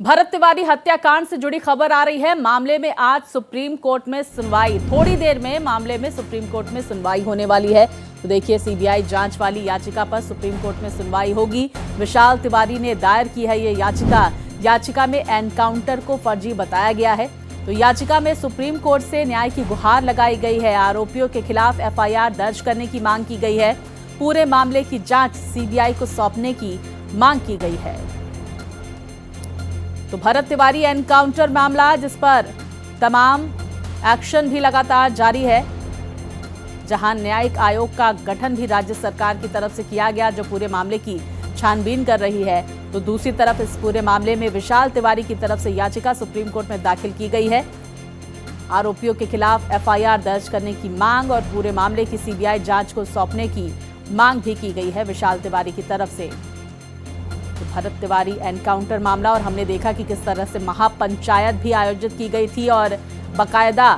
भरत तिवारी हत्याकांड से जुड़ी खबर आ रही है। मामले में आज सुप्रीम कोर्ट में सुनवाई, थोड़ी देर में मामले में सुप्रीम कोर्ट में सुनवाई होने वाली है। तो देखिए, सीबीआई जांच वाली याचिका पर सुप्रीम कोर्ट में सुनवाई होगी। विशाल तिवारी ने दायर की है ये याचिका में एनकाउंटर को फर्जी बताया गया है। तो याचिका में सुप्रीम कोर्ट से न्याय की गुहार लगाई गई है। आरोपियों के खिलाफ एफआईआर दर्ज करने की मांग की गई है। पूरे मामले की जांच सीबीआई को सौंपने की मांग की गई है। तो भरत तिवारी एनकाउंटर मामला, जिस पर तमाम एक्शन भी लगातार जारी है, जहां न्यायिक आयोग का गठन भी राज्य सरकार की तरफ से किया गया, जो पूरे मामले की छानबीन कर रही है। तो दूसरी तरफ इस पूरे मामले में विशाल तिवारी की तरफ से याचिका सुप्रीम कोर्ट में दाखिल की गई है। आरोपियों के खिलाफ एफआईआर दर्ज करने की मांग और पूरे मामले की सीबीआई जांच को सौंपने की मांग भी की गई है विशाल तिवारी की तरफ से। तो भरत तिवारी एनकाउंटर मामला, और हमने देखा कि किस तरह से महापंचायत भी आयोजित की गई थी और बकायदा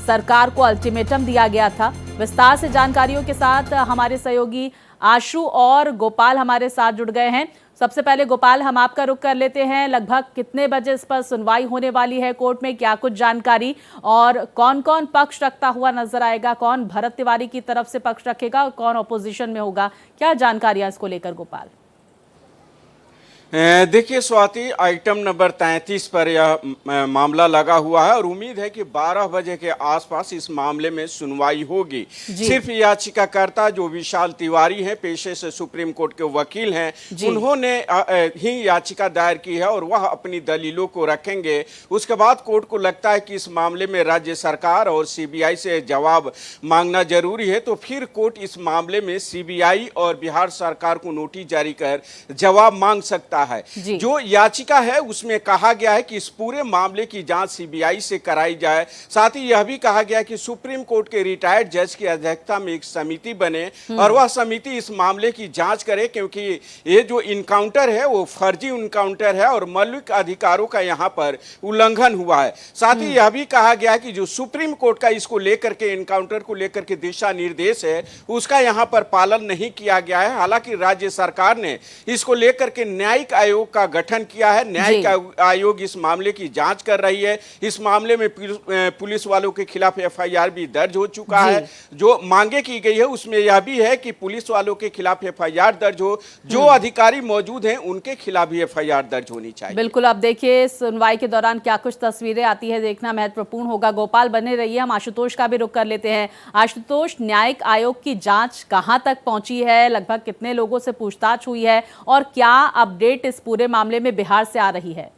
सरकार को अल्टीमेटम दिया गया था। विस्तार से जानकारियों के साथ हमारे सहयोगी आशु और गोपाल हमारे साथ जुड़ गए हैं। सबसे पहले गोपाल, हम आपका रुख कर लेते हैं। लगभग कितने बजे इस पर सुनवाई होने वाली है कोर्ट में, क्या कुछ जानकारी, और कौन कौन पक्ष रखता हुआ नजर आएगा? कौन भरत तिवारी की तरफ से पक्ष रखेगा और कौन अपोजिशन में होगा? क्या जानकारियां इसको लेकर गोपाल? देखिए स्वाति, आइटम नंबर 33 पर यह मामला लगा हुआ है और उम्मीद है कि 12 बजे के आसपास इस मामले में सुनवाई होगी। सिर्फ याचिकाकर्ता जो विशाल तिवारी हैं, पेशे से सुप्रीम कोर्ट के वकील हैं, उन्होंने ही याचिका दायर की है और वह अपनी दलीलों को रखेंगे। उसके बाद कोर्ट को लगता है कि इस मामले में राज्य सरकार और सीबीआई से जवाब मांगना जरूरी है, तो फिर कोर्ट इस मामले में सीबीआई और बिहार सरकार को नोटिस जारी कर जवाब मांग सकता है। जो याचिका है उसमें कहा गया है कि इस पूरे मामले की जांच सीबीआई से कराई जाए। साथ ही यह भी कहा गया कि सुप्रीम कोर्ट के रिटायर्ड जज की अध्यक्षता में एक समिति बने और वह समिति इस मामले की जांच करे, क्योंकि ये जो इनकाउंटर है वो फर्जी इनकाउंटर है और मौलिक अधिकारों का यहाँ पर उल्लंघन हुआ है। साथ ही यह भी कहा गया कि जो सुप्रीम कोर्ट का इसको लेकर के, इनकाउंटर को लेकर के दिशा निर्देश है, उसका यहाँ पर पालन नहीं किया गया है। हालांकि राज्य सरकार ने इसको लेकर के न्यायिक आयोग का गठन किया है। न्यायिक आयोग इस मामले की जांच कर रही है। इस मामले में पुलिस वालों के खिलाफ एफआईआर भी दर्ज हो चुका है। जो मांगे की गई है उसमें यह भी है कि पुलिस वालों के खिलाफ एफआईआर दर्ज हो, जो अधिकारी मौजूद हैं उनके खिलाफ भी एफआईआर दर्ज होनी चाहिए। बिल्कुल, अब देखिए सुनवाई के दौरान क्या कुछ तस्वीरें आती है, देखना महत्वपूर्ण होगा। गोपाल बने रहिए, हम आशुतोष का भी रुख कर लेते हैं। आशुतोष, न्यायिक आयोग की जांच कहां तक पहुंची है? लगभग कितने लोगों से पूछताछ हुई है और क्या अपडेट इस पूरे मामले में बिहार से आ रही है?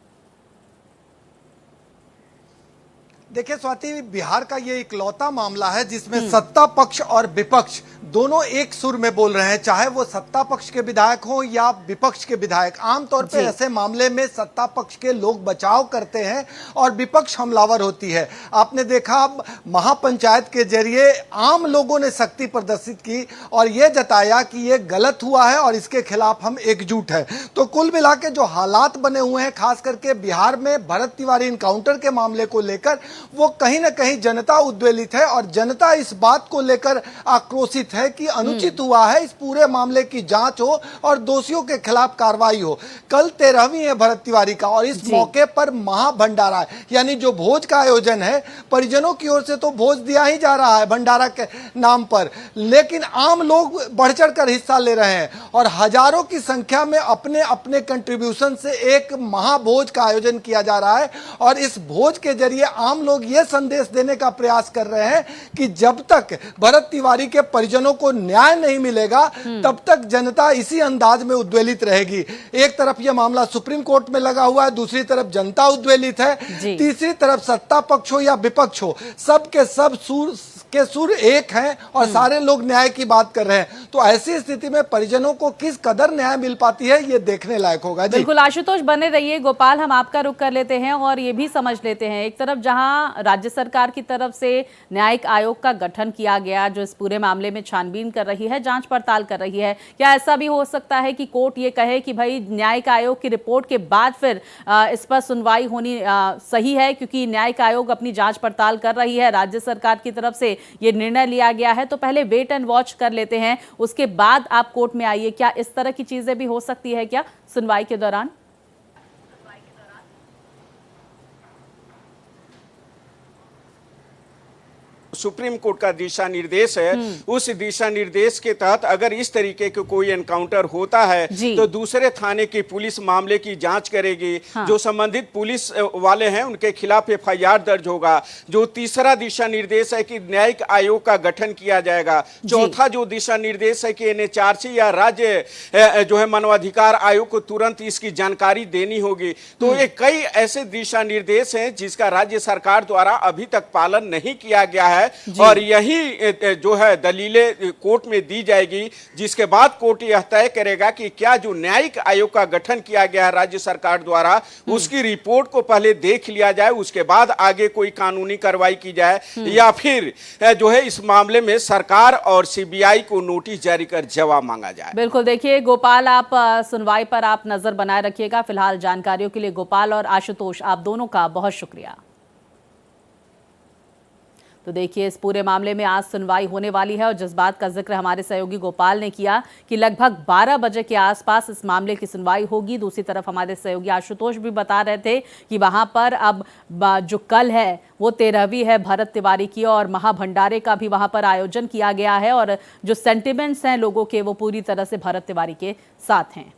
देखिए स्वाति, बिहार का ये इकलौता मामला है जिसमें सत्ता पक्ष और विपक्ष दोनों एक सुर में बोल रहे हैं, चाहे वो सत्ता पक्ष के विधायक हो या विपक्ष के विधायक। आमतौर पे ऐसे मामले में सत्ता पक्ष के लोग बचाव करते हैं और विपक्ष हमलावर होती है। आपने देखा महापंचायत के जरिए आम लोगों ने शक्ति प्रदर्शित की और ये जताया कि ये गलत हुआ है और इसके खिलाफ हम एकजुट है। तो कुल मिला के जो हालात बने हुए हैं, खास करके बिहार में भरत तिवारी इनकाउंटर के मामले को लेकर, वो कहीं ना कहीं जनता उद्वेलित है और जनता इस बात को लेकर आक्रोशित है कि अनुचित हुआ है, इस पूरे मामले की जांच हो और दोषियों के खिलाफ कार्रवाई हो। कल 13वीं है भरत तिवारी का और इस मौके पर महाभंडारा, यानी जो भोज का आयोजन है, परिजनों की ओर से तो भोज दिया ही जा रहा है भंडारा के नाम पर, लेकिन आम लोग बढ़ चढ़ कर हिस्सा ले रहे हैं और हजारों की संख्या में अपने अपने कंट्रीब्यूशन से एक महाभोज का आयोजन किया जा रहा है। और इस भोज के जरिए आम लोग ये संदेश देने का प्रयास कर रहे हैं कि जब तक भरत तिवारी के परिजनों को न्याय नहीं मिलेगा तब तक जनता इसी अंदाज में उद्वेलित रहेगी। एक तरफ यह मामला सुप्रीम कोर्ट में लगा हुआ है, दूसरी तरफ जनता उद्वेलित है, तीसरी तरफ सत्ता पक्ष हो या विपक्ष हो, सब के सब सुर एक हैं और सारे लोग न्याय की बात कर रहे हैं। तो ऐसी स्थिति में परिजनों को किस कदर न्याय मिल पाती है, ये देखने लायक होगा। बिल्कुल आशुतोष, बने रहिए। गोपाल, हम आपका रुख कर लेते हैं और ये भी समझ लेते हैं, एक तरफ जहां राज्य सरकार की तरफ से न्यायिक आयोग का गठन किया गया, जो इस पूरे मामले में छानबीन कर रही है, जांच पड़ताल कर रही है, क्या ऐसा भी हो सकता है कि कोर्ट ये कहे कि भाई न्यायिक आयोग की रिपोर्ट के बाद फिर इस पर सुनवाई होनी सही है, क्योंकि न्यायिक आयोग अपनी जांच पड़ताल कर रही है, राज्य सरकार की तरफ से ये निर्णय लिया गया है, तो पहले वेट एंड वॉच कर लेते हैं, उसके बाद आप कोर्ट में आइए। क्या इस तरह की चीजें भी हो सकती है क्या सुनवाई के दौरान? सुप्रीम कोर्ट का दिशा निर्देश है, उस दिशा निर्देश के तहत अगर इस तरीके के कोई एनकाउंटर होता है तो दूसरे थाने की पुलिस मामले की जांच करेगी। जो संबंधित पुलिस वाले हैं उनके खिलाफ एफआईआर दर्ज होगा। जो तीसरा दिशा निर्देश है कि न्यायिक आयोग का गठन किया जाएगा। चौथा जो दिशा निर्देश है कि एनएचआरसी या राज्य जो है मानवाधिकार आयोग को तुरंत इसकी जानकारी देनी होगी। तो ये कई ऐसे दिशा निर्देश हैं जिसका राज्य सरकार द्वारा अभी तक पालन नहीं किया गया है और यही जो है दलीलें कोर्ट में दी जाएगी, जिसके बाद कोर्ट यह तय करेगा कि क्या जो न्यायिक आयोग का गठन किया गया है राज्य सरकार द्वारा उसकी रिपोर्ट को पहले देख लिया जाए, उसके बाद आगे कोई कानूनी कार्रवाई की जाए या फिर जो है इस मामले में सरकार और सीबीआई को नोटिस जारी कर जवाब मांगा जाए। बिल्कुल, देखिए गोपाल, आप सुनवाई पर आप नजर बनाए रखिएगा। फिलहाल जानकारियों के लिए गोपाल और आशुतोष, आप दोनों का बहुत शुक्रिया। तो देखिए, इस पूरे मामले में आज सुनवाई होने वाली है और जिस बात का जिक्र हमारे सहयोगी गोपाल ने किया कि लगभग 12 बजे के आसपास इस मामले की सुनवाई होगी। दूसरी तरफ हमारे सहयोगी आशुतोष भी बता रहे थे कि वहां पर अब जो कल है वो 13वीं है भरत तिवारी की और महाभंडारे का भी वहां पर आयोजन किया गया है और जो सेंटिमेंट्स हैं लोगों के वो पूरी तरह से भरत तिवारी के साथ हैं।